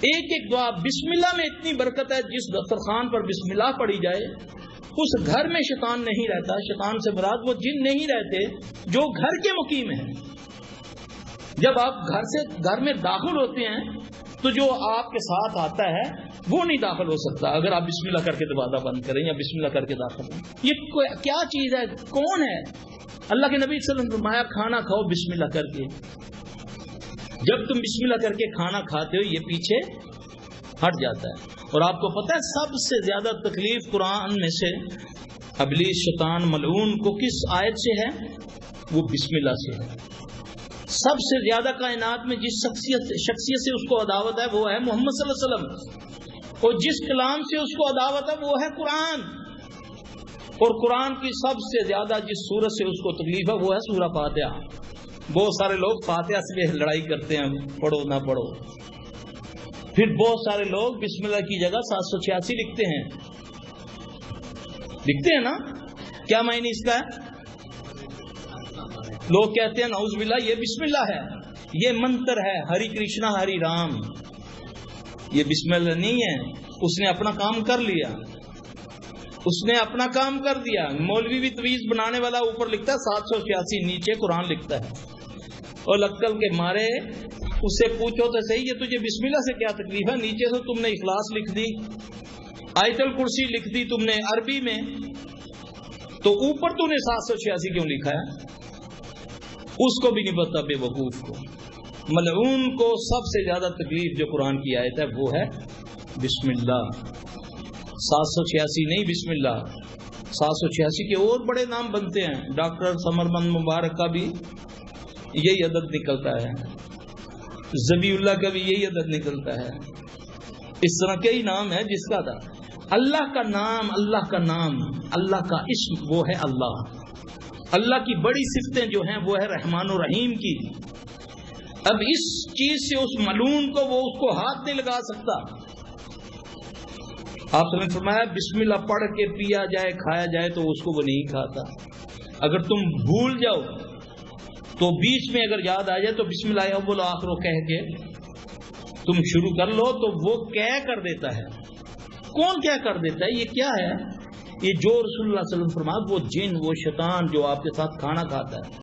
ایک ایک دعا بسم اللہ میں اتنی برکت ہے، جس دسترخوان پر بسم اللہ پڑھی جائے اس گھر میں شیطان نہیں رہتا. شیطان سے مراد وہ جن نہیں رہتے جو گھر کے مقیم ہیں. جب آپ گھر میں داخل ہوتے ہیں تو جو آپ کے ساتھ آتا ہے وہ نہیں داخل ہو سکتا اگر آپ بسم اللہ کر کے دروازہ بند کریں یا بسم اللہ کر کے داخل ہوں. یہ کیا چیز ہے؟ کون ہے؟ اللہ کے نبی صلی اللہ علیہ وسلم نے فرمایا کھانا کھاؤ بسم اللہ کر کے. جب تم بسم اللہ کر کے کھانا کھاتے ہو یہ پیچھے ہٹ جاتا ہے. اور آپ کو پتہ ہے سب سے زیادہ تکلیف قرآن میں سے ابلیس شیطان ملعون کو کس آیت سے ہے؟ وہ بسم اللہ سے ہے. سب سے زیادہ کائنات میں جس شخصیت سے اس کو عداوت ہے وہ ہے محمد صلی اللہ علیہ وسلم، اور جس کلام سے اس کو عداوت ہے وہ ہے قرآن. اور قرآن کی سب سے زیادہ جس سورت سے اس کو تکلیف ہے وہ ہے سورہ فاتحہ. بہت سارے لوگ فاتحہ سے لڑائی کرتے ہیں، پڑھو نہ پڑھو. پھر بہت سارے لوگ بسم اللہ کی جگہ 786 لکھتے ہیں نا. کیا معنی اس کا ہے؟ لوگ کہتے ہیں نعوذ باللہ یہ بسم اللہ ہے، یہ منتر ہے ہری کرشنا ہری رام. یہ بسم اللہ نہیں ہے. اس نے اپنا کام کر لیا، اس نے اپنا کام کر دیا. مولوی بھی تویز بنانے والا اوپر لکھتا ہے 786، نیچے قرآن لکھتا ہے. اور لکل کے مارے اس سے پوچھو تو صحیح یہ تجھے بسم اللہ سے کیا تکلیف ہے؟ نیچے سے تم نے اخلاص لکھ دی، آیت الکرسی لکھ دی تم نے عربی میں، تو اوپر تو نے 786 کیوں لکھا ہے؟ اس کو بھی نہیں پتا بے وقوف کو. ملعون کو سب سے زیادہ تکلیف جو قرآن کی آیت ہے وہ ہے بسم اللہ. 786 نہیں، بسم اللہ. 786 کے اور بڑے نام بنتے ہیں. ڈاکٹر ثمرمند مبارک کا بھی یہی عدد نکلتا ہے، ذبی اللہ کا بھی یہی عدد نکلتا ہے. اس طرح کئی نام ہے جس کا تھا. اللہ کا نام، اللہ کا نام، اللہ کا اسم وہ ہے اللہ. اللہ کی بڑی صفتیں جو ہیں وہ ہے رحمان و رحیم کی. اب اس چیز سے اس ملعون کو وہ اس کو ہاتھ نہیں لگا سکتا. آپ نے فرمایا بسم اللہ پڑھ کے پیا جائے کھایا جائے تو اس کو وہ نہیں کھاتا. اگر تم بھول جاؤ تو بیچ میں اگر یاد آ جائے تو بسم اللہ اول و آخر کہہ کے تم شروع کر لو تو وہ کیا کر دیتا ہے. کون کیا کر دیتا ہے؟ یہ کیا ہے؟ یہ جو رسول اللہ صلی اللہ علیہ وسلم فرمایا وہ جن وہ شیطان جو آپ کے ساتھ کھانا کھاتا ہے